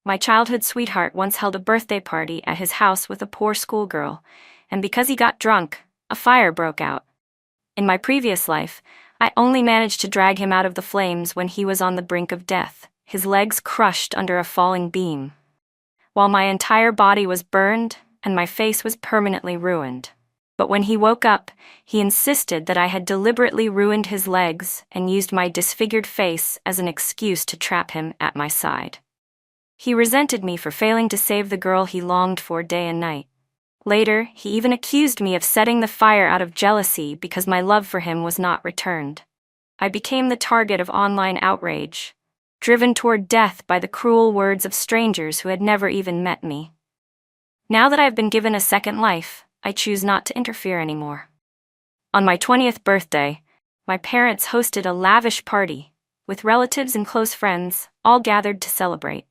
My childhood sweetheart once held a birthday party at his house with a poor schoolgirl, and because he got drunk, a fire broke out. In my previous life, I only managed to drag him out of the flames when he was on the brink of death, his legs crushed under a falling beam, while my entire body was burned and my face was permanently ruined. But when he woke up, he insisted that I had deliberately ruined his legs and used my disfigured face as an excuse to trap him at my side. He resented me for failing to save the girl he longed for day and night. Later, he even accused me of setting the fire out of jealousy because my love for him was not returned. I became the target of online outrage, driven toward death by the cruel words of strangers who had never even met me. Now that I've been given a second life, I choose not to interfere anymore. On my 20th birthday, my parents hosted a lavish party, with relatives and close friends, all gathered to celebrate.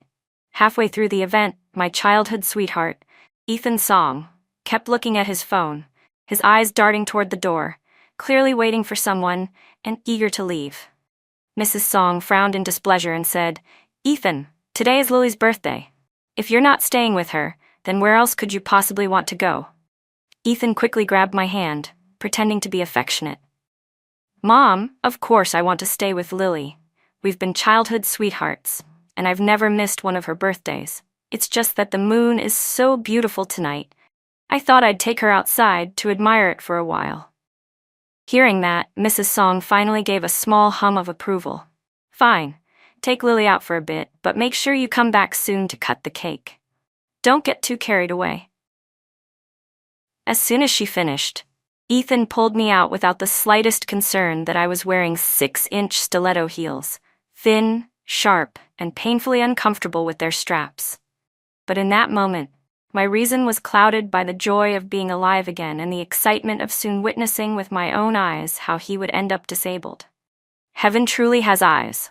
Halfway through the event, my childhood sweetheart, Ethan Song, kept looking at his phone, his eyes darting toward the door, clearly waiting for someone and eager to leave. Mrs. Song frowned in displeasure and said, "Ethan, today is Lily's birthday. If you're not staying with her, then where else could you possibly want to go?" Ethan quickly grabbed my hand, pretending to be affectionate. "Mom, of course I want to stay with Lily. We've been childhood sweethearts, and I've never missed one of her birthdays. It's just that the moon is so beautiful tonight. I thought I'd take her outside to admire it for a while." Hearing that, Mrs. Song finally gave a small hum of approval. "Fine, take Lily out for a bit, but make sure you come back soon to cut the cake. Don't get too carried away." As soon as she finished, Ethan pulled me out without the slightest concern that I was wearing 6-inch stiletto heels, thin, sharp, and painfully uncomfortable with their straps. But in that moment, my reason was clouded by the joy of being alive again and the excitement of soon witnessing with my own eyes how he would end up disabled. Heaven truly has eyes.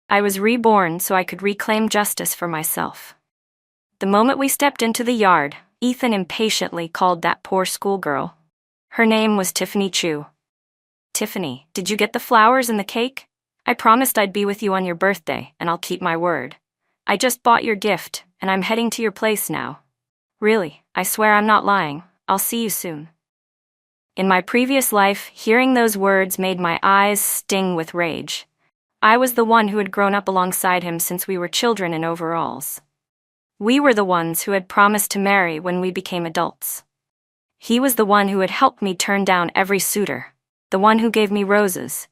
I was reborn so I could reclaim justice for myself. The moment we stepped into the yard, Ethan impatiently called that poor schoolgirl. Her name was Tiffany Chu. "Tiffany, did you get the flowers and the cake? I promised I'd be with you on your birthday, and I'll keep my word. I just bought your gift, and I'm heading to your place now. Really, I swear I'm not lying. I'll see you soon." In my previous life, hearing those words made my eyes sting with rage. I was the one who had grown up alongside him since we were children in overalls. We were the ones who had promised to marry when we became adults. He was the one who had helped me turn down every suitor, the one who gave me roses,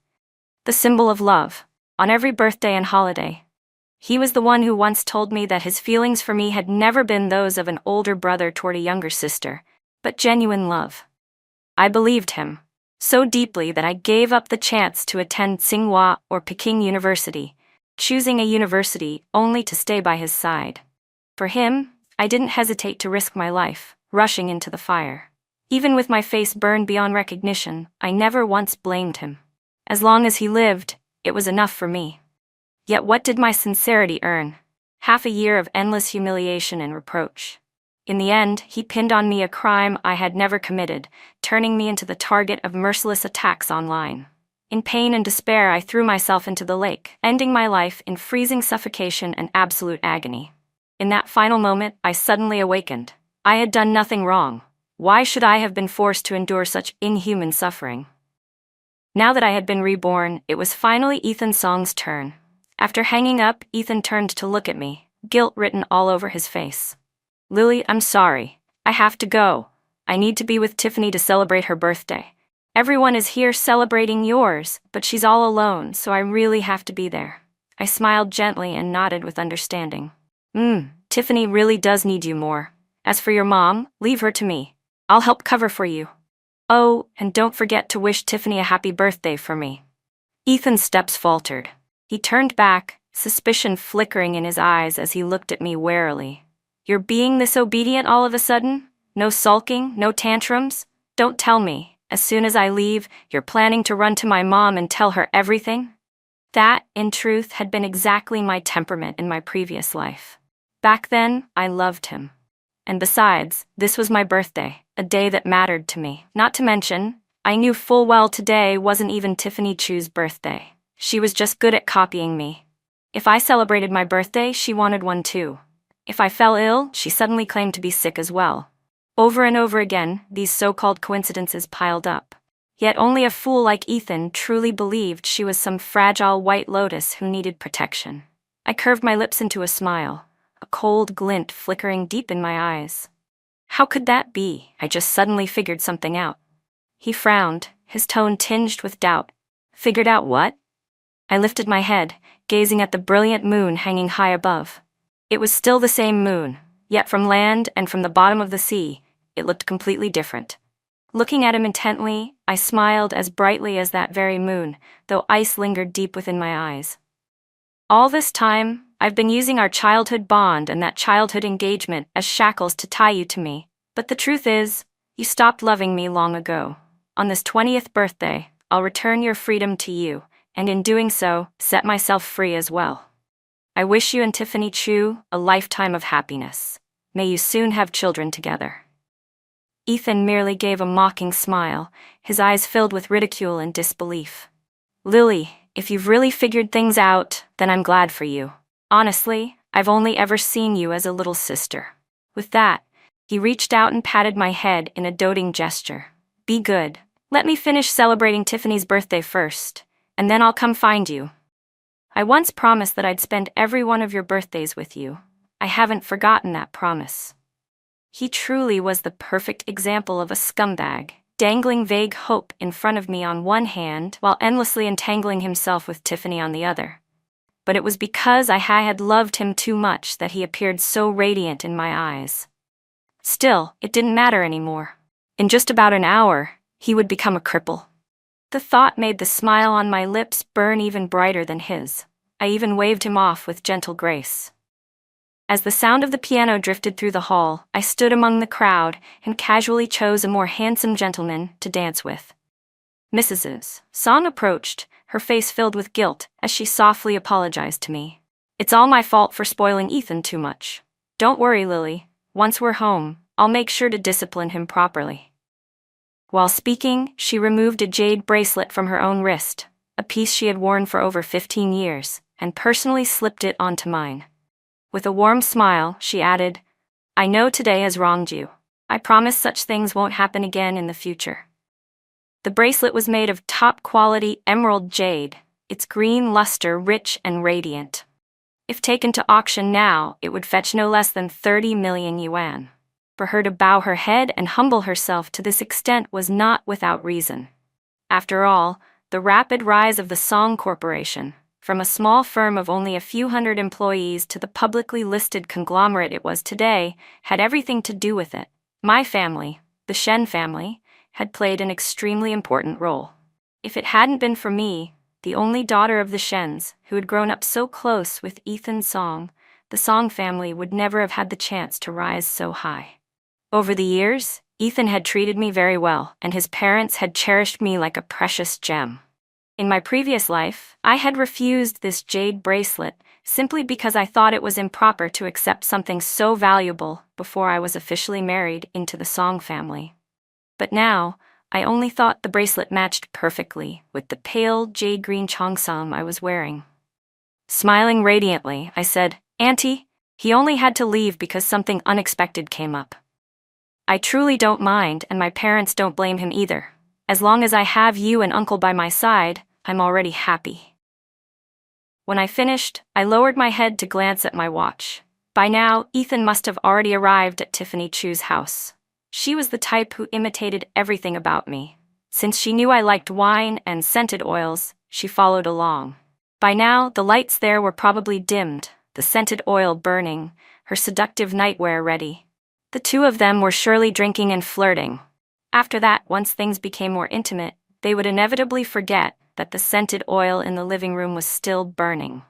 the symbol of love, on every birthday and holiday. He was the one who once told me that his feelings for me had never been those of an older brother toward a younger sister, but genuine love. I believed him, so deeply that I gave up the chance to attend Tsinghua or Peking University, choosing a university only to stay by his side. For him, I didn't hesitate to risk my life, rushing into the fire. Even with my face burned beyond recognition, I never once blamed him. As long as he lived, it was enough for me. Yet what did my sincerity earn? Half a year of endless humiliation and reproach. In the end, he pinned on me a crime I had never committed, turning me into the target of merciless attacks online. In pain and despair, I threw myself into the lake, ending my life in freezing suffocation and absolute agony. In that final moment, I suddenly awakened. I had done nothing wrong. Why should I have been forced to endure such inhuman suffering? Now that I had been reborn, it was finally Ethan Song's turn. After hanging up, Ethan turned to look at me, guilt written all over his face. "Lily, I'm sorry. I have to go. I need to be with Tiffany to celebrate her birthday. Everyone is here celebrating yours, but she's all alone, so I really have to be there." I smiled gently and nodded with understanding. Tiffany really does need you more. As for your mom, leave her to me. I'll help cover for you. Oh, and don't forget to wish Tiffany a happy birthday for me." Ethan's steps faltered. He turned back, suspicion flickering in his eyes as he looked at me warily. "You're being this obedient all of a sudden? No sulking, no tantrums? Don't tell me, as soon as I leave, you're planning to run to my mom and tell her everything?" That, in truth, had been exactly my temperament in my previous life. Back then, I loved him. And besides, this was my birthday, a day that mattered to me. Not to mention, I knew full well today wasn't even Tiffany Chu's birthday. She was just good at copying me. If I celebrated my birthday, she wanted one too. If I fell ill, she suddenly claimed to be sick as well. Over and over again, these so-called coincidences piled up. Yet only a fool like Ethan truly believed she was some fragile white lotus who needed protection. I curved my lips into a smile, a cold glint flickering deep in my eyes. How could that be? I just suddenly figured something out. He frowned, his tone tinged with doubt. Figured out what? I lifted my head, gazing at the brilliant moon hanging high above. It was still the same moon, yet from land and from the bottom of the sea, it looked completely different. Looking at him intently, I smiled as brightly as that very moon, though ice lingered deep within my eyes. All this time, I've been using our childhood bond and that childhood engagement as shackles to tie you to me. But the truth is, you stopped loving me long ago. On this 20th birthday, I'll return your freedom to you, and in doing so, set myself free as well. I wish you and Tiffany Chu a lifetime of happiness. May you soon have children together. Ethan merely gave a mocking smile, his eyes filled with ridicule and disbelief. Lily, if you've really figured things out, then I'm glad for you. Honestly, I've only ever seen you as a little sister. With that, he reached out and patted my head in a doting gesture. Be good. Let me finish celebrating Tiffany's birthday first, and then I'll come find you. I once promised that I'd spend every one of your birthdays with you. I haven't forgotten that promise. He truly was the perfect example of a scumbag, dangling vague hope in front of me on one hand while endlessly entangling himself with Tiffany on the other. But it was because I had loved him too much that he appeared so radiant in my eyes. Still, it didn't matter anymore. In just about an hour, he would become a cripple. The thought made the smile on my lips burn even brighter than his. I even waved him off with gentle grace. As the sound of the piano drifted through the hall, I stood among the crowd and casually chose a more handsome gentleman to dance with. Mrs. Song approached, her face filled with guilt as she softly apologized to me. It's all my fault for spoiling Ethan too much. Don't worry, Lily. Once we're home, I'll make sure to discipline him properly. While speaking, she removed a jade bracelet from her own wrist, a piece she had worn for over 15 years, and personally slipped it onto mine. With a warm smile, she added, I know today has wronged you. I promise such things won't happen again in the future. The bracelet was made of top-quality emerald jade, its green luster rich and radiant. If taken to auction now, it would fetch no less than 30 million yuan. For her to bow her head and humble herself to this extent was not without reason. After all, the rapid rise of the Song Corporation, from a small firm of only a few hundred employees to the publicly listed conglomerate it was today, had everything to do with it. My family, the Shen family, had played an extremely important role. If it hadn't been for me, the only daughter of the Shens, who had grown up so close with Ethan Song, the Song family would never have had the chance to rise so high. Over the years, Ethan had treated me very well, and his parents had cherished me like a precious gem. In my previous life, I had refused this jade bracelet simply because I thought it was improper to accept something so valuable before I was officially married into the Song family. But now, I only thought the bracelet matched perfectly with the pale jade-green cheongsam I was wearing. Smiling radiantly, I said, Auntie, he only had to leave because something unexpected came up. I truly don't mind, and my parents don't blame him either. As long as I have you and Uncle by my side, I'm already happy. When I finished, I lowered my head to glance at my watch. By now, Ethan must have already arrived at Tiffany Chu's house. She was the type who imitated everything about me. Since she knew I liked wine and scented oils, she followed along. By now, the lights there were probably dimmed, the scented oil burning, her seductive nightwear ready. The two of them were surely drinking and flirting. After that, once things became more intimate, they would inevitably forget that the scented oil in the living room was still burning.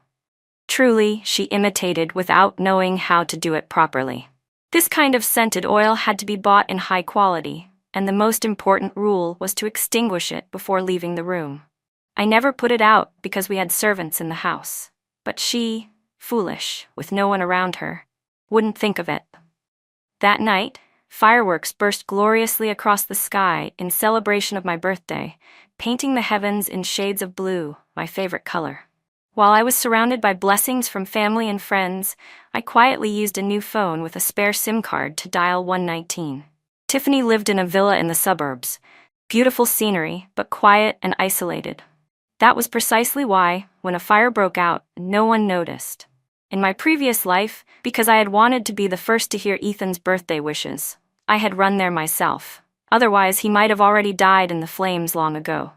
Truly, she imitated without knowing how to do it properly. This kind of scented oil had to be bought in high quality, and the most important rule was to extinguish it before leaving the room. I never put it out because we had servants in the house. But she, foolish, with no one around her, wouldn't think of it. That night, fireworks burst gloriously across the sky in celebration of my birthday, painting the heavens in shades of blue, my favorite color. While I was surrounded by blessings from family and friends, I quietly used a new phone with a spare SIM card to dial 119. Tiffany lived in a villa in the suburbs. Beautiful scenery, but quiet and isolated. That was precisely why, when a fire broke out, no one noticed. In my previous life, because I had wanted to be the first to hear Ethan's birthday wishes, I had run there myself. Otherwise, he might have already died in the flames long ago.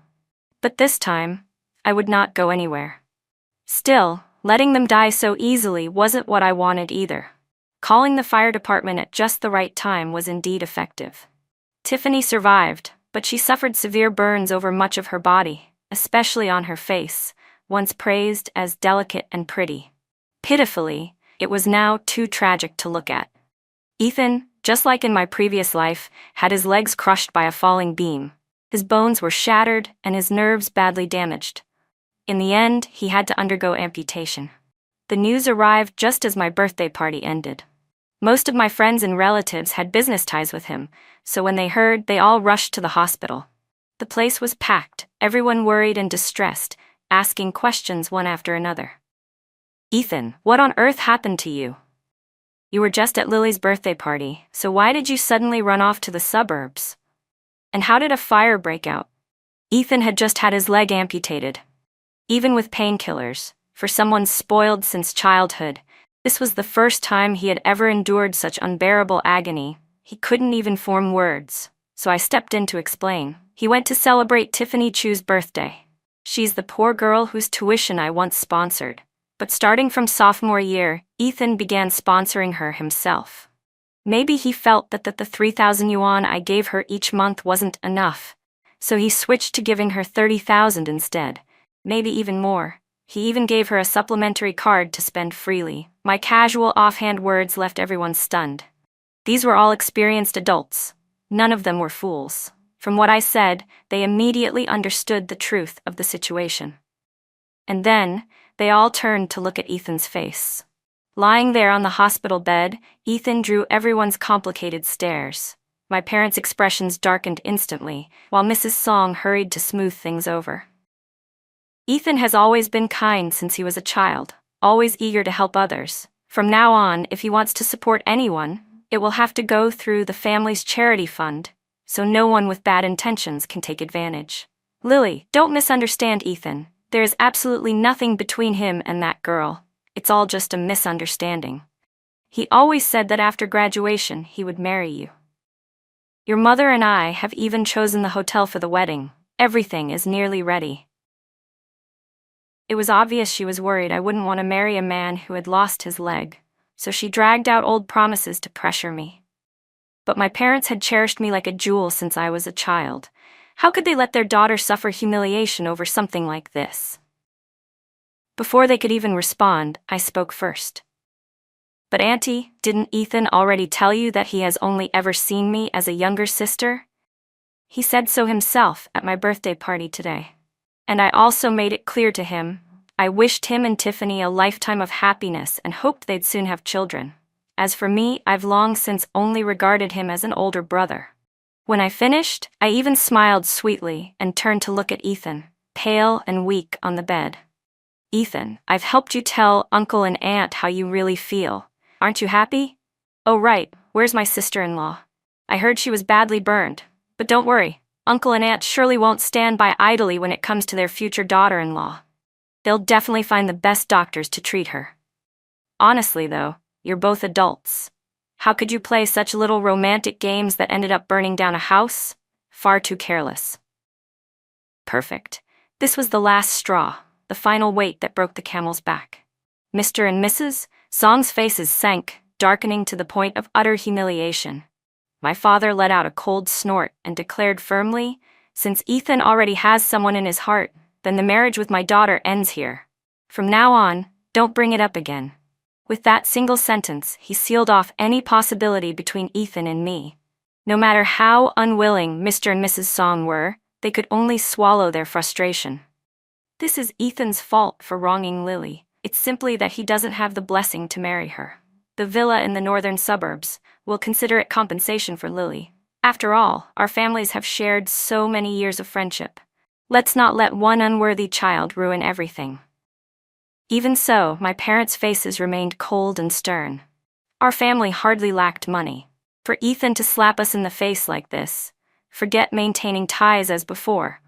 But this time, I would not go anywhere. Still, letting them die so easily wasn't what I wanted either. Calling the fire department at just the right time was indeed effective. Tiffany survived, but she suffered severe burns over much of her body, especially on her face, once praised as delicate and pretty. Pitifully, it was now too tragic to look at. Ethan, just like in my previous life, had his legs crushed by a falling beam. His bones were shattered and his nerves badly damaged. In the end, he had to undergo amputation. The news arrived just as my birthday party ended. Most of my friends and relatives had business ties with him, so when they heard, they all rushed to the hospital. The place was packed, everyone worried and distressed, asking questions one after another. "Ethan, what on earth happened to you? You were just at Lily's birthday party, so why did you suddenly run off to the suburbs? And how did a fire break out?" Ethan had just had his leg amputated. Even with painkillers, for someone spoiled since childhood, this was the first time he had ever endured such unbearable agony. He couldn't even form words, so I stepped in to explain. He went to celebrate Tiffany Chu's birthday. She's the poor girl whose tuition I once sponsored. But starting from sophomore year, Ethan began sponsoring her himself. Maybe he felt that the 3,000 yuan I gave her each month wasn't enough, so he switched to giving her 30,000 instead. Maybe even more. He even gave her a supplementary card to spend freely. My casual offhand words left everyone stunned. These were all experienced adults. None of them were fools. From what I said, they immediately understood the truth of the situation. And then, they all turned to look at Ethan's face. Lying there on the hospital bed, Ethan drew everyone's complicated stares. My parents' expressions darkened instantly, while Mrs. Song hurried to smooth things over. Ethan has always been kind since he was a child, always eager to help others. From now on, if he wants to support anyone, it will have to go through the family's charity fund, so no one with bad intentions can take advantage. Lily, don't misunderstand Ethan. There is absolutely nothing between him and that girl. It's all just a misunderstanding. He always said that after graduation he would marry you. Your mother and I have even chosen the hotel for the wedding. Everything is nearly ready. It was obvious she was worried I wouldn't want to marry a man who had lost his leg, so she dragged out old promises to pressure me. But my parents had cherished me like a jewel since I was a child. How could they let their daughter suffer humiliation over something like this? Before they could even respond, I spoke first. But Auntie, didn't Ethan already tell you that he has only ever seen me as a younger sister? He said so himself at my birthday party today. And I also made it clear to him, I wished him and Tiffany a lifetime of happiness and hoped they'd soon have children. As for me, I've long since only regarded him as an older brother. When I finished, I even smiled sweetly and turned to look at Ethan, pale and weak on the bed. Ethan, I've helped you tell Uncle and Aunt how you really feel. Aren't you happy? Oh right, where's my sister-in-law? I heard she was badly burned, but don't worry. Uncle and Aunt surely won't stand by idly when it comes to their future daughter-in-law. They'll definitely find the best doctors to treat her. Honestly though, you're both adults. How could you play such little romantic games that ended up burning down a house? Far too careless. Perfect. This was the last straw, the final weight that broke the camel's back. Mr. and Mrs. Song's faces sank, darkening to the point of utter humiliation. My father let out a cold snort and declared firmly, since Ethan already has someone in his heart, then the marriage with my daughter ends here. From now on, don't bring it up again. With that single sentence, he sealed off any possibility between Ethan and me. No matter how unwilling Mr. and Mrs. Song were, they could only swallow their frustration. This is Ethan's fault for wronging Lily. It's simply that he doesn't have the blessing to marry her. The villa in the northern suburbs, will consider it compensation for Lily. After all, our families have shared so many years of friendship. Let's not let one unworthy child ruin everything. Even so, my parents' faces remained cold and stern. Our family hardly lacked money. For Ethan to slap us in the face like this, forget maintaining ties as before.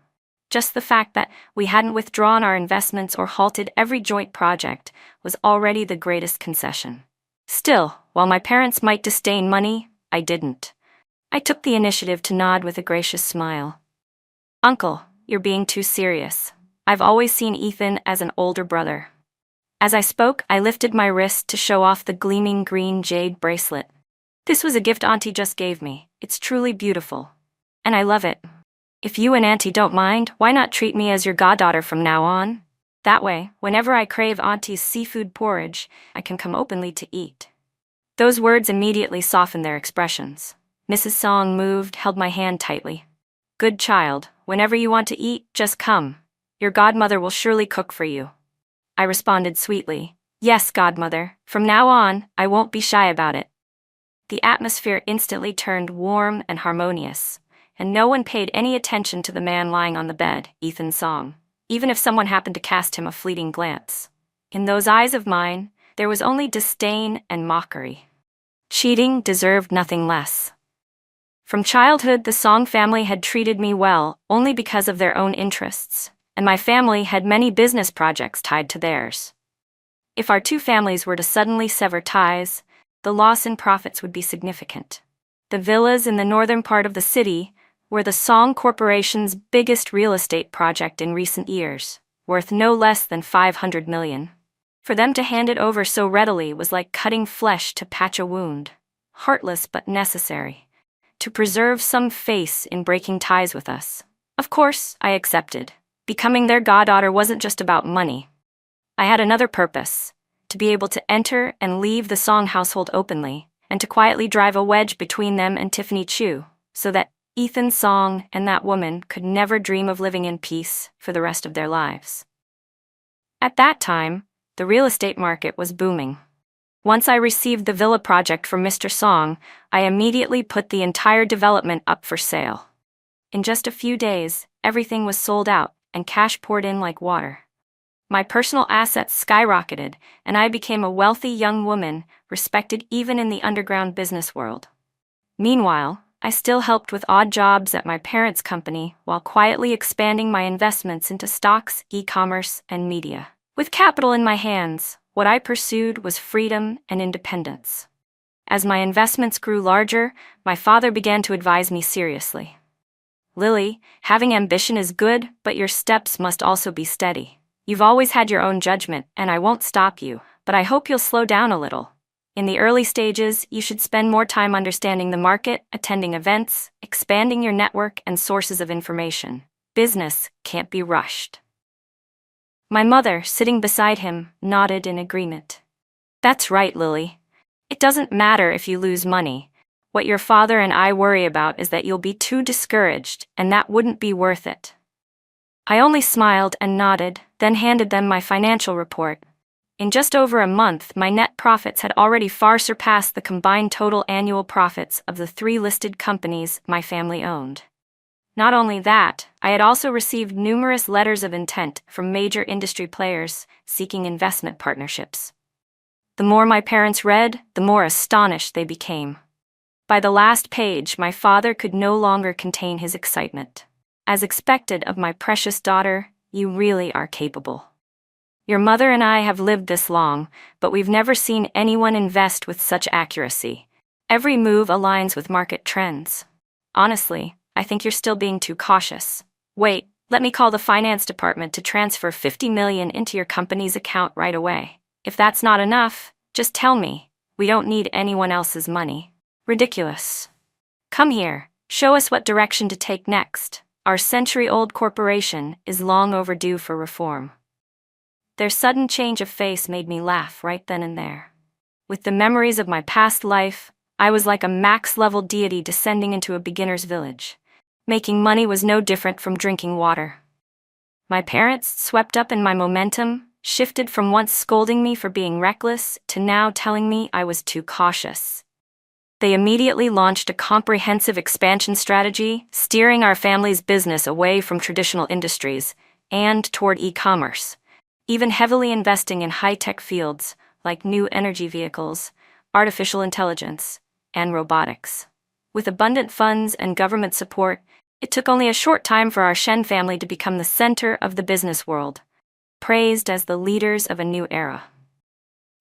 Just the fact that we hadn't withdrawn our investments or halted every joint project was already the greatest concession. Still, while my parents might disdain money, I didn't. I took the initiative to nod with a gracious smile. "Uncle, you're being too serious. I've always seen Ethan as an older brother." As I spoke, I lifted my wrist to show off the gleaming green jade bracelet. "This was a gift Auntie just gave me. It's truly beautiful. And I love it. If you and Auntie don't mind, why not treat me as your goddaughter from now on? That way, whenever I crave Auntie's seafood porridge, I can come openly to eat." Those words immediately softened their expressions. Mrs. Song moved, held my hand tightly. "Good child, whenever you want to eat, just come. Your godmother will surely cook for you." I responded sweetly, "Yes, godmother, from now on, I won't be shy about it." The atmosphere instantly turned warm and harmonious, and no one paid any attention to the man lying on the bed, Ethan Song, even if someone happened to cast him a fleeting glance. In those eyes of mine, there was only disdain and mockery. Cheating deserved nothing less. From childhood, the Song family had treated me well only because of their own interests, and my family had many business projects tied to theirs. If our two families were to suddenly sever ties, the loss in profits would be significant. The villas in the northern part of the city were the Song Corporation's biggest real estate project in recent years, worth no less than $500 million. For them to hand it over so readily was like cutting flesh to patch a wound, heartless but necessary, to preserve some face in breaking ties with us. Of course, I accepted. Becoming their goddaughter wasn't just about money. I had another purpose: to be able to enter and leave the Song household openly, and to quietly drive a wedge between them and Tiffany Chu, so that Ethan Song and that woman could never dream of living in peace for the rest of their lives. At that time, the real estate market was booming. Once I received the villa project from Mr. Song, I immediately put the entire development up for sale. In just a few days, everything was sold out, and cash poured in like water. My personal assets skyrocketed, and I became a wealthy young woman, respected even in the underground business world. Meanwhile, I still helped with odd jobs at my parents' company while quietly expanding my investments into stocks, e-commerce, and media. With capital in my hands, what I pursued was freedom and independence. As my investments grew larger, my father began to advise me seriously. "Lily, having ambition is good, but your steps must also be steady. You've always had your own judgment, and I won't stop you, but I hope you'll slow down a little. In the early stages, you should spend more time understanding the market, attending events, expanding your network and sources of information. Business can't be rushed." My mother, sitting beside him, nodded in agreement. "That's right, Lily. It doesn't matter if you lose money. What your father and I worry about is that you'll be too discouraged, and that wouldn't be worth it." I only smiled and nodded, then handed them my financial report. In just over a month, my net profits had already far surpassed the combined total annual profits of the 3 listed companies my family owned. Not only that, I had also received numerous letters of intent from major industry players seeking investment partnerships. The more my parents read, the more astonished they became. By the last page, my father could no longer contain his excitement. "As expected of my precious daughter, you really are capable. Your mother and I have lived this long, but we've never seen anyone invest with such accuracy. Every move aligns with market trends. Honestly, I think you're still being too cautious. Wait, let me call the finance department to transfer $50 million into your company's account right away. If that's not enough, just tell me. We don't need anyone else's money." Ridiculous. "Come here, show us what direction to take next. Our century-old corporation is long overdue for reform." Their sudden change of face made me laugh right then and there. With the memories of my past life, I was like a max-level deity descending into a beginner's village. Making money was no different from drinking water. My parents, swept up in my momentum, shifted from once scolding me for being reckless to now telling me I was too cautious. They immediately launched a comprehensive expansion strategy, steering our family's business away from traditional industries and toward e-commerce. even heavily investing in high-tech fields like new energy vehicles, artificial intelligence, and robotics. With abundant funds and government support, it took only a short time for our Shen family to become the center of the business world, praised as the leaders of a new era.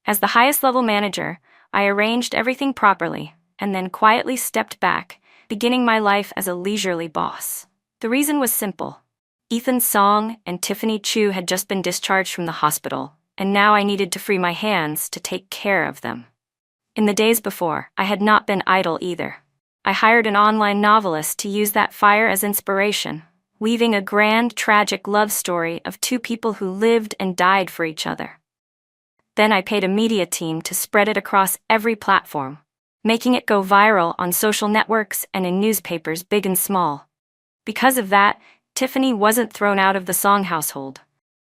As the highest-level manager, I arranged everything properly, and then quietly stepped back, beginning my life as a leisurely boss. The reason was simple. Ethan Song and Tiffany Chu had just been discharged from the hospital, and now I needed to free my hands to take care of them. In the days before, I had not been idle either. I hired an online novelist to use that fire as inspiration, weaving a grand, tragic love story of two people who lived and died for each other. Then I paid a media team to spread it across every platform, making it go viral on social networks and in newspapers big and small. Because of that, Tiffany wasn't thrown out of the Song household.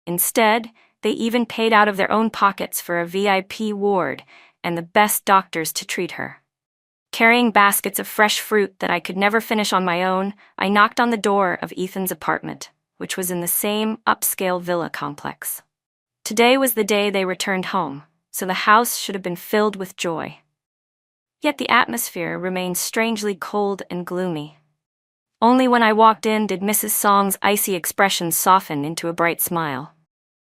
Instead, they even paid out of their own pockets for a VIP ward and the best doctors to treat her. Carrying baskets of fresh fruit that I could never finish on my own, I knocked on the door of Ethan's apartment, which was in the same upscale villa complex. Today was the day they returned home, so the house should have been filled with joy. Yet the atmosphere remained strangely cold and gloomy. Only when I walked in did Mrs. Song's icy expression soften into a bright smile.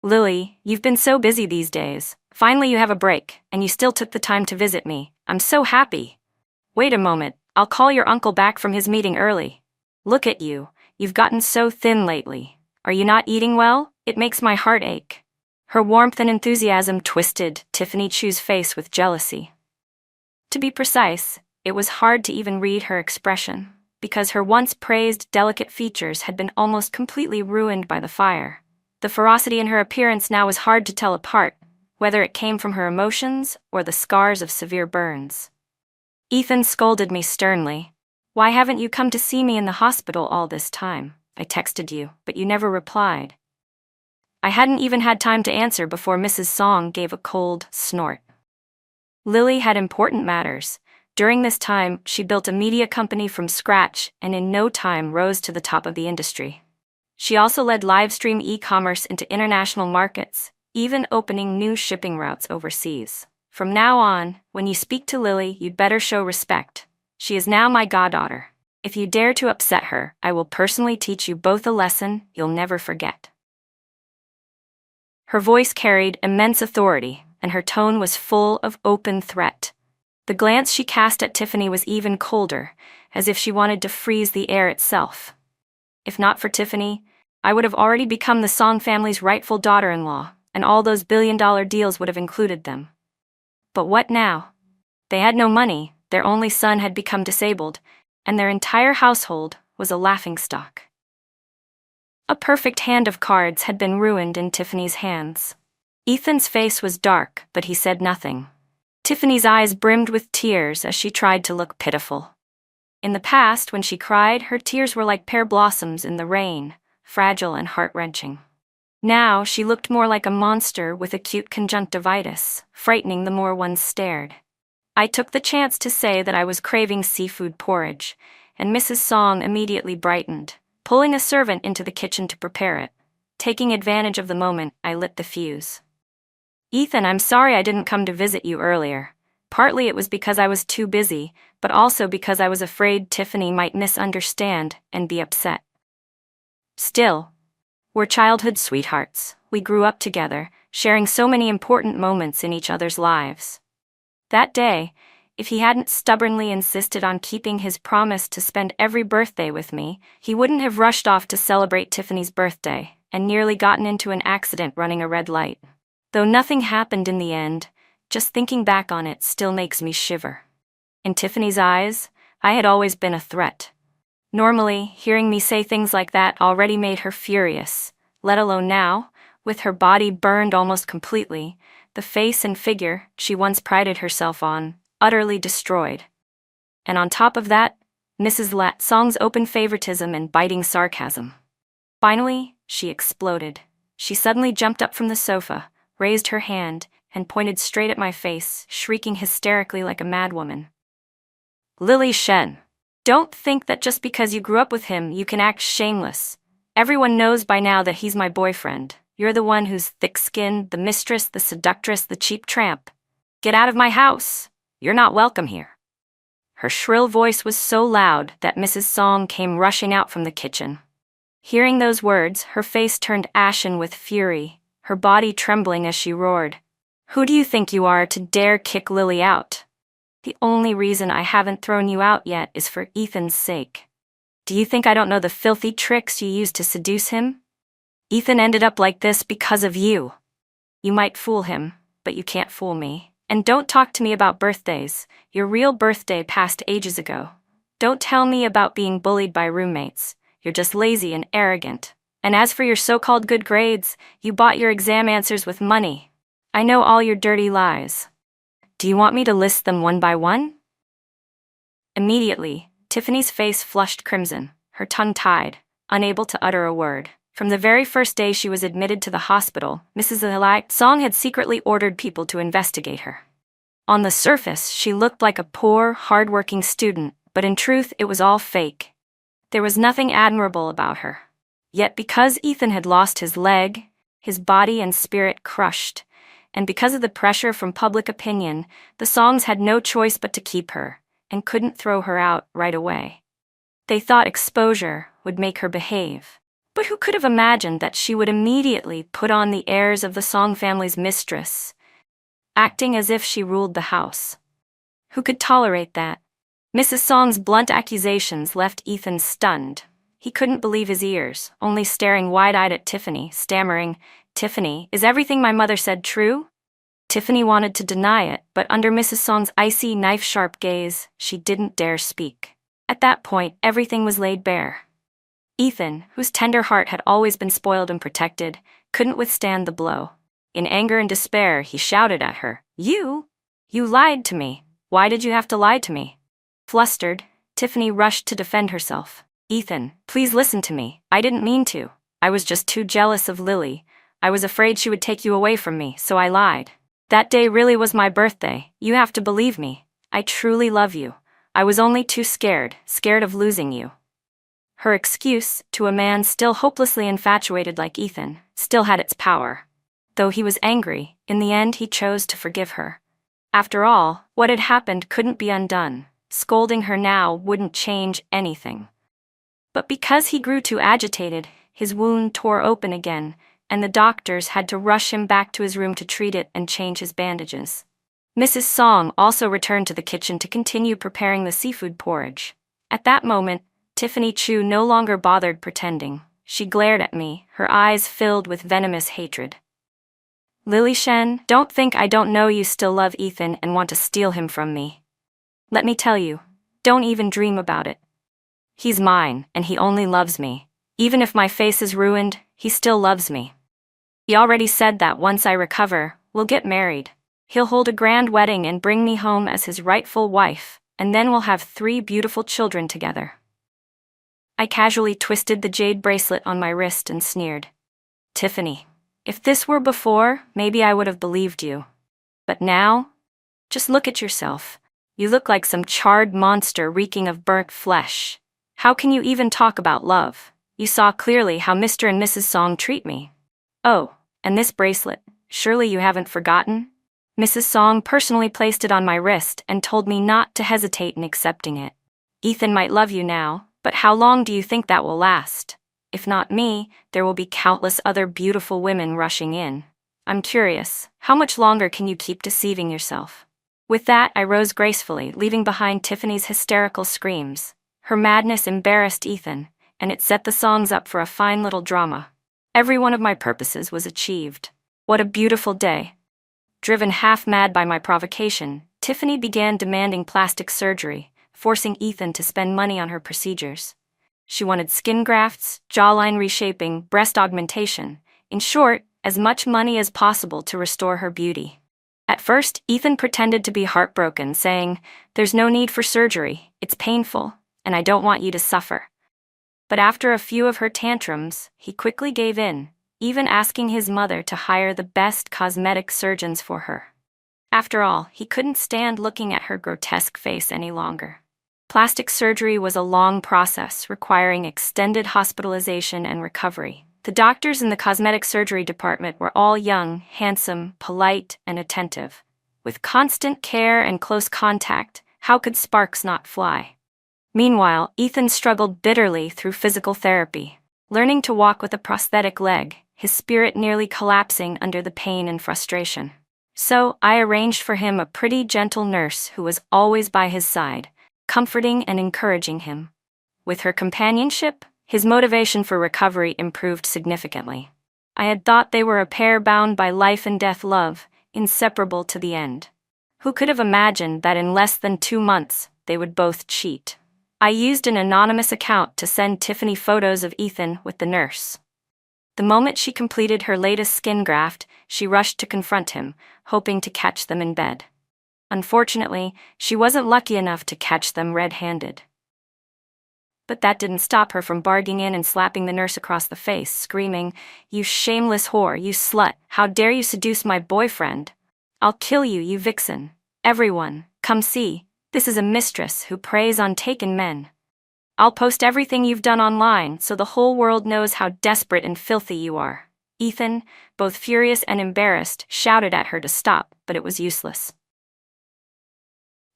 "Lily, you've been so busy these days. Finally you have a break, and you still took the time to visit me. I'm so happy. Wait a moment, I'll call your uncle back from his meeting early. Look at you, you've gotten so thin lately. Are you not eating well? It makes my heart ache." Her warmth and enthusiasm twisted Tiffany Chu's face with jealousy. To be precise, it was hard to even read her expression, because her once praised delicate features had been almost completely ruined by the fire. The ferocity in her appearance now was hard to tell apart, whether it came from her emotions or the scars of severe burns. Ethan scolded me sternly. "Why haven't you come to see me in the hospital all this time? I texted you, but you never replied." I hadn't even had time to answer before Mrs. Song gave a cold snort. Lily had important matters. During this time, she built a media company from scratch and in no time rose to the top of the industry. She also led live-stream e-commerce into international markets, even opening new shipping routes overseas. From now on, when you speak to Lily, you'd better show respect. She is now my goddaughter. If you dare to upset her, I will personally teach you both a lesson you'll never forget. Her voice carried immense authority, and her tone was full of open threat. The glance she cast at Tiffany was even colder, as if she wanted to freeze the air itself. If not for Tiffany, I would have already become the Song family's rightful daughter-in-law, and all those billion-dollar deals would have included them. But what now? They had no money, their only son had become disabled, and their entire household was a laughingstock. A perfect hand of cards had been ruined in Tiffany's hands. Ethan's face was dark, but he said nothing. Tiffany's eyes brimmed with tears as she tried to look pitiful. In the past, when she cried, her tears were like pear blossoms in the rain, fragile and heart-wrenching. Now she looked more like a monster with acute conjunctivitis, frightening the more one stared. I took the chance to say that I was craving seafood porridge, and Mrs. Song immediately brightened, pulling a servant into the kitchen to prepare it. Taking advantage of the moment, I lit the fuse. "Ethan, I'm sorry I didn't come to visit you earlier. Partly it was because I was too busy, but also because I was afraid Tiffany might misunderstand and be upset. Still, we're childhood sweethearts. We grew up together, sharing so many important moments in each other's lives. That day, if he hadn't stubbornly insisted on keeping his promise to spend every birthday with me, he wouldn't have rushed off to celebrate Tiffany's birthday and nearly gotten into an accident running a red light. Though nothing happened in the end, just thinking back on it still makes me shiver. In Tiffany's eyes, I had always been a threat. Normally, hearing me say things like that already made her furious, let alone now, with her body burned almost completely, the face and figure she once prided herself on, utterly destroyed. And on top of that, Mrs. Song's open favoritism and biting sarcasm. Finally, she exploded. She suddenly jumped up from the sofa, raised her hand, and pointed straight at my face, shrieking hysterically like a madwoman. "Lily Shen, don't think that just because you grew up with him you can act shameless. Everyone knows by now that he's my boyfriend. You're the one who's thick-skinned, the mistress, the seductress, the cheap tramp. Get out of my house. You're not welcome here." Her shrill voice was so loud that Mrs. Song came rushing out from the kitchen. Hearing those words, her face turned ashen with fury, her body trembling as she roared, "Who do you think you are to dare kick Lily out? The only reason I haven't thrown you out yet is for Ethan's sake. Do you think I don't know the filthy tricks you used to seduce him? Ethan ended up like this because of you. You might fool him, but you can't fool me. And don't talk to me about birthdays. Your real birthday passed ages ago. Don't tell me about being bullied by roommates. You're just lazy and arrogant. And as for your so-called good grades, you bought your exam answers with money. I know all your dirty lies. Do you want me to list them one by one?" Immediately, Tiffany's face flushed crimson, her tongue tied, unable to utter a word. From the very first day she was admitted to the hospital, Mrs. Song had secretly ordered people to investigate her. On the surface, she looked like a poor, hard-working student, but in truth it was all fake. There was nothing admirable about her. Yet because Ethan had lost his leg, his body and spirit crushed, and because of the pressure from public opinion, the Songs had no choice but to keep her, and couldn't throw her out right away. They thought exposure would make her behave. But who could have imagined that she would immediately put on the airs of the Song family's mistress, acting as if she ruled the house? Who could tolerate that? Mrs. Song's blunt accusations left Ethan stunned. He couldn't believe his ears, only staring wide-eyed at Tiffany, stammering, "Tiffany, is everything my mother said true?" Tiffany wanted to deny it, but under Mrs. Song's icy, knife-sharp gaze, she didn't dare speak. At that point, everything was laid bare. Ethan, whose tender heart had always been spoiled and protected, couldn't withstand the blow. In anger and despair, he shouted at her, You lied to me. Why did you have to lie to me?" Flustered, Tiffany rushed to defend herself. "Ethan, please listen to me. I didn't mean to. I was just too jealous of Lily. I was afraid she would take you away from me, so I lied. That day really was my birthday. You have to believe me. I truly love you. I was only too scared of losing you." Her excuse, to a man still hopelessly infatuated like Ethan, still had its power. Though he was angry, in the end he chose to forgive her. After all, what had happened couldn't be undone. Scolding her now wouldn't change anything. But because he grew too agitated, his wound tore open again, and the doctors had to rush him back to his room to treat it and change his bandages. Mrs. Song also returned to the kitchen to continue preparing the seafood porridge. At that moment, Tiffany Chu no longer bothered pretending. She glared at me, her eyes filled with venomous hatred. "Lily Shen, don't think I don't know you still love Ethan and want to steal him from me. Let me tell you, don't even dream about it. He's mine, and he only loves me. Even if my face is ruined, he still loves me. He already said that once I recover, we'll get married. He'll hold a grand wedding and bring me home as his rightful wife, and then we'll have 3 beautiful children together." I casually twisted the jade bracelet on my wrist and sneered. "Tiffany, if this were before, maybe I would have believed you. But now? Just look at yourself. You look like some charred monster reeking of burnt flesh. How can you even talk about love? You saw clearly how Mr. and Mrs. Song treat me. Oh, and this bracelet, surely you haven't forgotten? Mrs. Song personally placed it on my wrist and told me not to hesitate in accepting it. Ethan might love you now, but how long do you think that will last? If not me, there will be countless other beautiful women rushing in. I'm curious, how much longer can you keep deceiving yourself?" With that, I rose gracefully, leaving behind Tiffany's hysterical screams. Her madness embarrassed Ethan, and it set the Songs up for a fine little drama. Every one of my purposes was achieved. What a beautiful day. Driven half mad by my provocation, Tiffany began demanding plastic surgery, forcing Ethan to spend money on her procedures. She wanted skin grafts, jawline reshaping, breast augmentation. In short, as much money as possible to restore her beauty. At first, Ethan pretended to be heartbroken, saying, "There's no need for surgery, it's painful, and I don't want you to suffer." But after a few of her tantrums, he quickly gave in, even asking his mother to hire the best cosmetic surgeons for her. After all, he couldn't stand looking at her grotesque face any longer. Plastic surgery was a long process requiring extended hospitalization and recovery. The doctors in the cosmetic surgery department were all young, handsome, polite, and attentive. With constant care and close contact, how could sparks not fly? Meanwhile, Ethan struggled bitterly through physical therapy, learning to walk with a prosthetic leg, his spirit nearly collapsing under the pain and frustration. So, I arranged for him a pretty gentle nurse who was always by his side, comforting and encouraging him. With her companionship, his motivation for recovery improved significantly. I had thought they were a pair bound by life and death love, inseparable to the end. Who could have imagined that in less than 2 months, they would both cheat? I used an anonymous account to send Tiffany photos of Ethan with the nurse. The moment she completed her latest skin graft, she rushed to confront him, hoping to catch them in bed. Unfortunately, she wasn't lucky enough to catch them red-handed. But that didn't stop her from barging in and slapping the nurse across the face, screaming, "You shameless whore, you slut, how dare you seduce my boyfriend? I'll kill you, you vixen. Everyone, come see, this is a mistress who preys on taken men. I'll post everything you've done online so the whole world knows how desperate and filthy you are." Ethan, both furious and embarrassed, shouted at her to stop, but it was useless.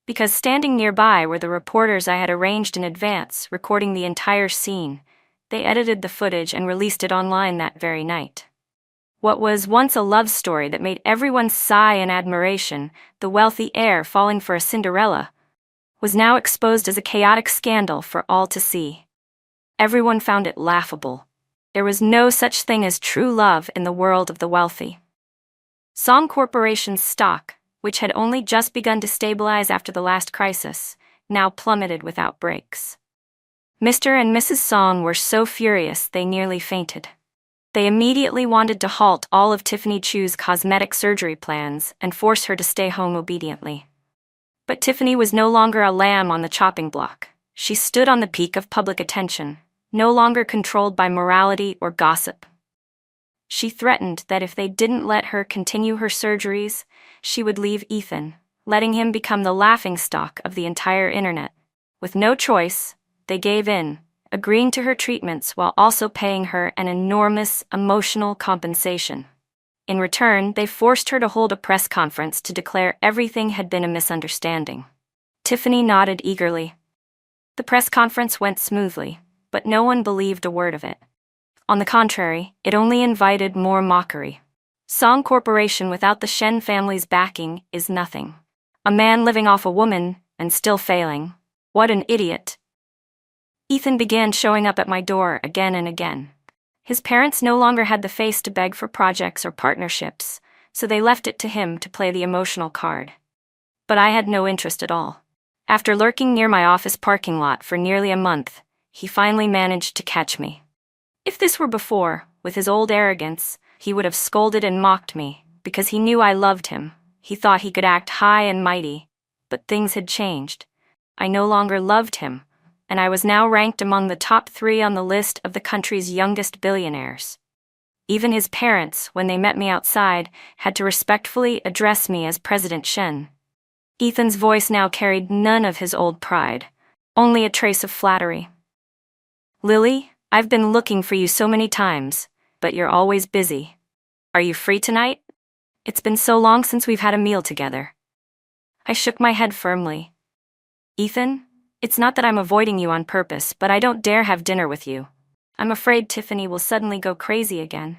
Because standing nearby were the reporters I had arranged in advance, recording the entire scene, they edited the footage and released it online that very night. What was once a love story that made everyone sigh in admiration, the wealthy heir falling for a Cinderella, was now exposed as a chaotic scandal for all to see. Everyone found it laughable. There was no such thing as true love in the world of the wealthy. Song Corporation's stock, which had only just begun to stabilize after the last crisis, now plummeted without breaks. Mr. and Mrs. Song were so furious they nearly fainted. They immediately wanted to halt all of Tiffany Chu's cosmetic surgery plans and force her to stay home obediently. But Tiffany was no longer a lamb on the chopping block. She stood on the peak of public attention, no longer controlled by morality or gossip. She threatened that if they didn't let her continue her surgeries, she would leave Ethan, letting him become the laughingstock of the entire internet. With no choice, they gave in, agreeing to her treatments while also paying her an enormous emotional compensation. In return, they forced her to hold a press conference to declare everything had been a misunderstanding. Tiffany nodded eagerly. The press conference went smoothly, but no one believed a word of it. On the contrary, it only invited more mockery. Song Corporation without the Shen family's backing is nothing. A man living off a woman and still failing. What an idiot. Ethan began showing up at my door again and again. His parents no longer had the face to beg for projects or partnerships, so they left it to him to play the emotional card. But I had no interest at all. After lurking near my office parking lot for nearly a month, he finally managed to catch me. If this were before, with his old arrogance, he would have scolded and mocked me, because he knew I loved him. He thought he could act high and mighty, but things had changed. I no longer loved him, and I was now ranked among the top 3 on the list of the country's youngest billionaires. Even his parents, when they met me outside, had to respectfully address me as President Shen. Ethan's voice now carried none of his old pride, only a trace of flattery. "Lily, I've been looking for you so many times, but you're always busy. Are you free tonight? It's been so long since we've had a meal together." I shook my head firmly. "Ethan, it's not that I'm avoiding you on purpose, but I don't dare have dinner with you. I'm afraid Tiffany will suddenly go crazy again."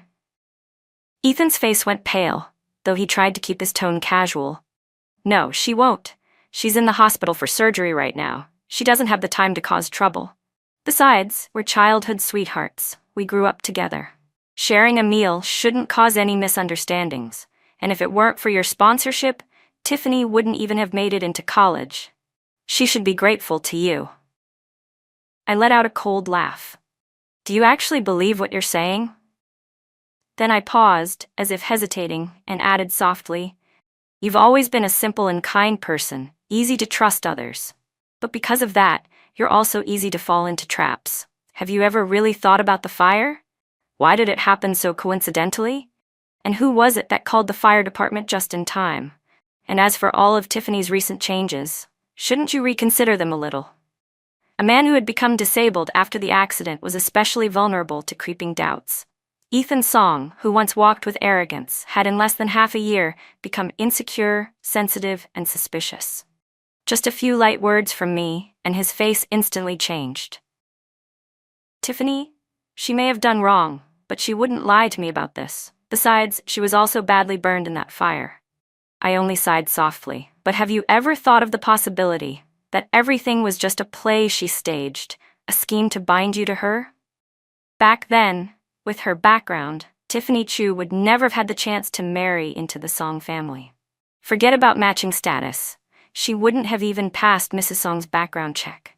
Ethan's face went pale, though he tried to keep his tone casual. "No, she won't. She's in the hospital for surgery right now. She doesn't have the time to cause trouble. Besides, we're childhood sweethearts. We grew up together. Sharing a meal shouldn't cause any misunderstandings, and if it weren't for your sponsorship, Tiffany wouldn't even have made it into college. She should be grateful to you." I let out a cold laugh. "Do you actually believe what you're saying?" Then I paused, as if hesitating, and added softly, "You've always been a simple and kind person, easy to trust others. But because of that, you're also easy to fall into traps. Have you ever really thought about the fire? Why did it happen so coincidentally? And who was it that called the fire department just in time? And as for all of Tiffany's recent changes, shouldn't you reconsider them a little?" A man who had become disabled after the accident was especially vulnerable to creeping doubts. Ethan Song, who once walked with arrogance, had in less than half a year become insecure, sensitive, and suspicious. Just a few light words from me, and his face instantly changed. Tiffany? She may have done wrong, but she wouldn't lie to me about this. Besides, she was also badly burned in that fire. I only sighed softly. But have you ever thought of the possibility that everything was just a play she staged, a scheme to bind you to her? Back then, with her background, Tiffany Chu would never have had the chance to marry into the Song family. Forget about matching status. She wouldn't have even passed Mrs. Song's background check.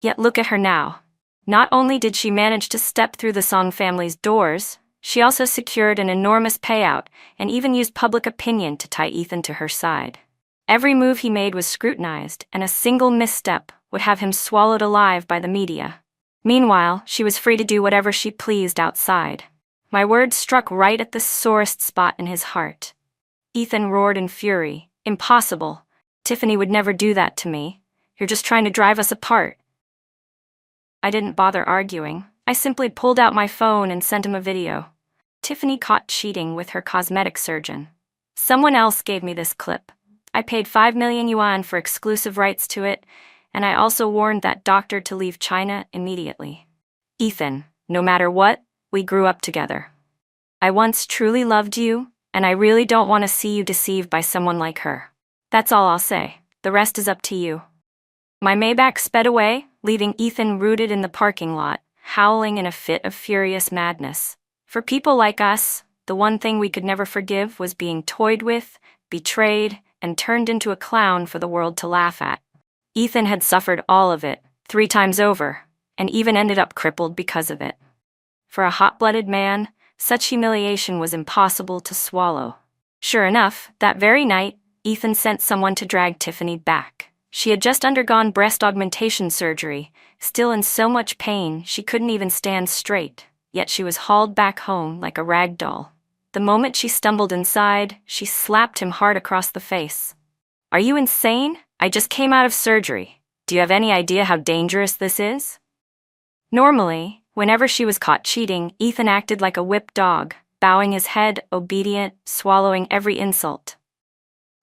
Yet look at her now. Not only did she manage to step through the Song family's doors, she also secured an enormous payout and even used public opinion to tie Ethan to her side. Every move he made was scrutinized, and a single misstep would have him swallowed alive by the media. Meanwhile, she was free to do whatever she pleased outside. My words struck right at the sorest spot in his heart. Ethan roared in fury. Impossible. Tiffany would never do that to me. You're just trying to drive us apart. I didn't bother arguing. I simply pulled out my phone and sent him a video. Tiffany caught cheating with her cosmetic surgeon. Someone else gave me this clip. I paid 5 million yuan for exclusive rights to it, and I also warned that doctor to leave China immediately. Ethan, no matter what, we grew up together. I once truly loved you, and I really don't want to see you deceived by someone like her. That's all I'll say. The rest is up to you. My Maybach sped away, leaving Ethan rooted in the parking lot, howling in a fit of furious madness. For people like us, the one thing we could never forgive was being toyed with, betrayed, and turned into a clown for the world to laugh at. Ethan had suffered all of it, 3 times over, and even ended up crippled because of it. For a hot-blooded man, such humiliation was impossible to swallow. Sure enough, that very night, Ethan sent someone to drag Tiffany back. She had just undergone breast augmentation surgery, still in so much pain she couldn't even stand straight, yet she was hauled back home like a rag doll. The moment she stumbled inside, she slapped him hard across the face. Are you insane? I just came out of surgery. Do you have any idea how dangerous this is? Normally, whenever she was caught cheating, Ethan acted like a whipped dog, bowing his head, obedient, swallowing every insult.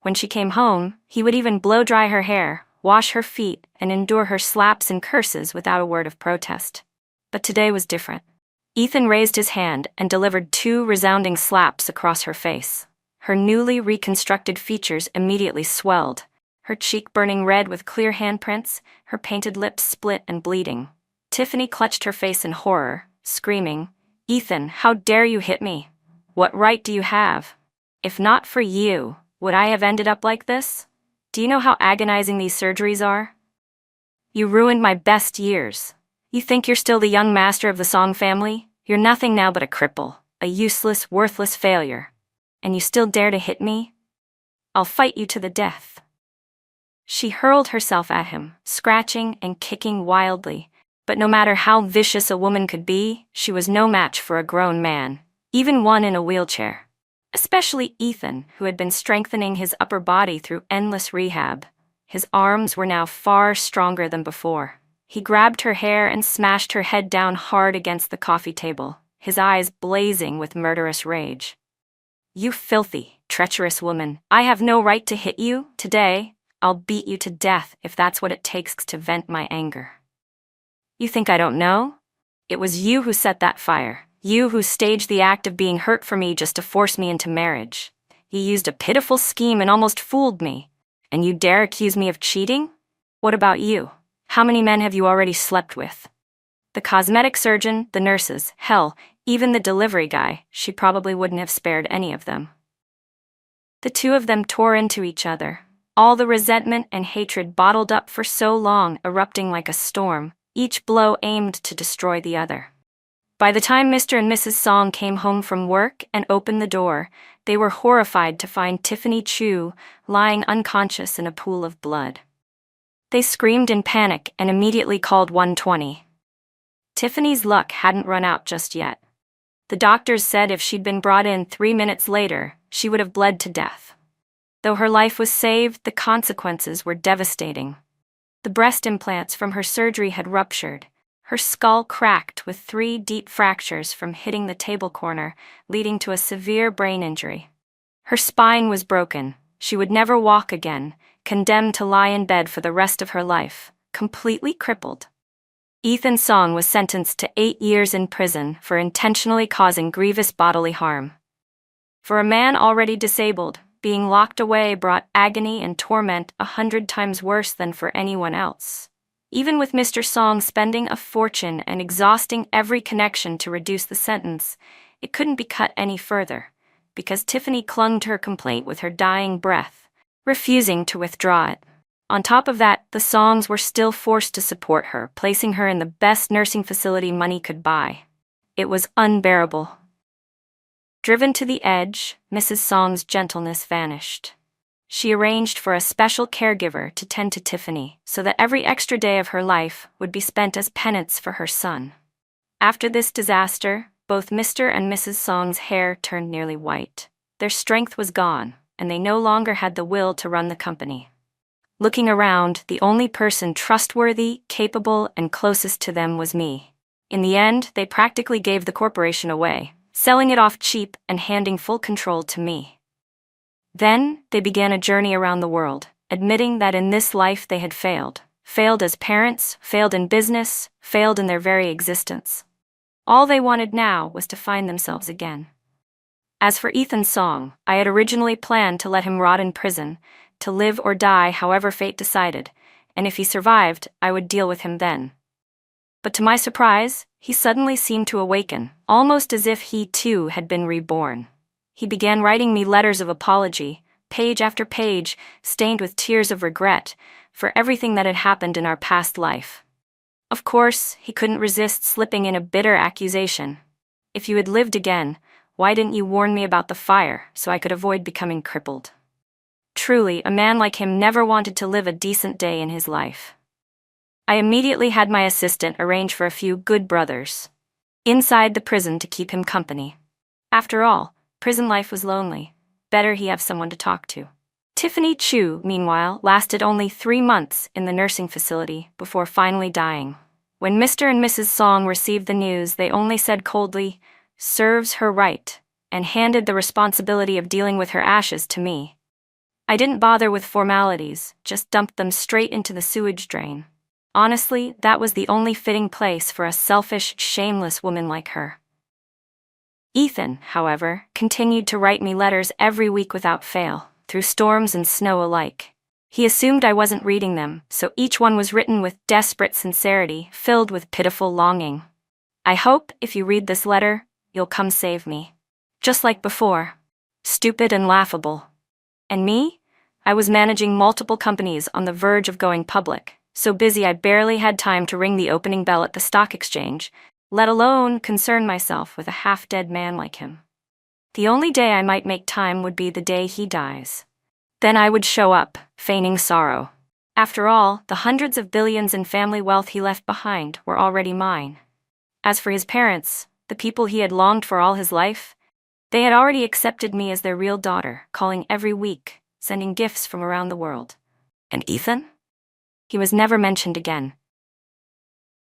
When she came home, he would even blow-dry her hair, wash her feet, and endure her slaps and curses without a word of protest. But today was different. Ethan raised his hand and delivered 2 resounding slaps across her face. Her newly reconstructed features immediately swelled, her cheek burning red with clear handprints, her painted lips split and bleeding. Tiffany clutched her face in horror, screaming, "Ethan, how dare you hit me? What right do you have? If not for you, would I have ended up like this? Do you know how agonizing these surgeries are? You ruined my best years. You think you're still the young master of the Song family? You're nothing now but a cripple, a useless, worthless failure. And you still dare to hit me? I'll fight you to the death." She hurled herself at him, scratching and kicking wildly, but no matter how vicious a woman could be, she was no match for a grown man, even one in a wheelchair. Especially Ethan, who had been strengthening his upper body through endless rehab. His arms were now far stronger than before. He grabbed her hair and smashed her head down hard against the coffee table, his eyes blazing with murderous rage. "You filthy, treacherous woman, I have no right to hit you. Today, I'll beat you to death if that's what it takes to vent my anger. You think I don't know? It was you who set that fire. You who staged the act of being hurt for me just to force me into marriage. You used a pitiful scheme and almost fooled me. And you dare accuse me of cheating? What about you? How many men have you already slept with? The cosmetic surgeon, the nurses, hell, even the delivery guy, she probably wouldn't have spared any of them." The 2 of them tore into each other, all the resentment and hatred bottled up for so long erupting like a storm, each blow aimed to destroy the other. By the time Mr. and Mrs. Song came home from work and opened the door, they were horrified to find Tiffany Chu lying unconscious in a pool of blood. They screamed in panic and immediately called 120. Tiffany's luck hadn't run out just yet. The doctors said if she'd been brought in 3 minutes later, she would have bled to death. Though her life was saved, the consequences were devastating. The breast implants from her surgery had ruptured, Her skull cracked with 3 deep fractures from hitting the table corner, leading to a severe brain injury. Her spine was broken. She would never walk again, condemned to lie in bed for the rest of her life, completely crippled. Ethan Song was sentenced to 8 years in prison for intentionally causing grievous bodily harm. For a man already disabled, being locked away brought agony and torment 100 times worse than for anyone else. Even with Mr. Song spending a fortune and exhausting every connection to reduce the sentence, it couldn't be cut any further, because Tiffany clung to her complaint with her dying breath, refusing to withdraw it. On top of that, the Songs were still forced to support her, placing her in the best nursing facility money could buy. It was unbearable. Driven to the edge, Mrs. Song's gentleness vanished. She arranged for a special caregiver to tend to Tiffany so that every extra day of her life would be spent as penance for her son. After this disaster, both Mr. and Mrs. Song's hair turned nearly white. Their strength was gone, and they no longer had the will to run the company. Looking around, the only person trustworthy, capable, and closest to them was me. In the end, they practically gave the corporation away, selling it off cheap and handing full control to me. Then, they began a journey around the world, admitting that in this life they had failed. Failed as parents, failed in business, failed in their very existence. All they wanted now was to find themselves again. As for Ethan Song, I had originally planned to let him rot in prison, to live or die however fate decided, and if he survived, I would deal with him then. But to my surprise, he suddenly seemed to awaken, almost as if he too had been reborn. He began writing me letters of apology, page after page, stained with tears of regret, for everything that had happened in our past life. Of course, he couldn't resist slipping in a bitter accusation. If you had lived again, why didn't you warn me about the fire so I could avoid becoming crippled? Truly, a man like him never wanted to live a decent day in his life. I immediately had my assistant arrange for a few good brothers inside the prison to keep him company. After all, prison life was lonely. Better he have someone to talk to. Tiffany Chu, meanwhile, lasted only 3 months in the nursing facility before finally dying. When Mr. and Mrs. Song received the news, they only said coldly, "Serves her right," and handed the responsibility of dealing with her ashes to me. I didn't bother with formalities, just dumped them straight into the sewage drain. Honestly, that was the only fitting place for a selfish, shameless woman like her. Ethan, however, continued to write me letters every week without fail, through storms and snow alike. He assumed I wasn't reading them, so each one was written with desperate sincerity, filled with pitiful longing. I hope, if you read this letter, you'll come save me. Just like before. Stupid and laughable. And me? I was managing multiple companies on the verge of going public, so busy I barely had time to ring the opening bell at the stock exchange, let alone concern myself with a half-dead man like him. The only day I might make time would be the day he dies. Then I would show up, feigning sorrow. After all, the hundreds of billions in family wealth he left behind were already mine. As for his parents, the people he had longed for all his life, they had already accepted me as their real daughter, calling every week, sending gifts from around the world. And Ethan? He was never mentioned again,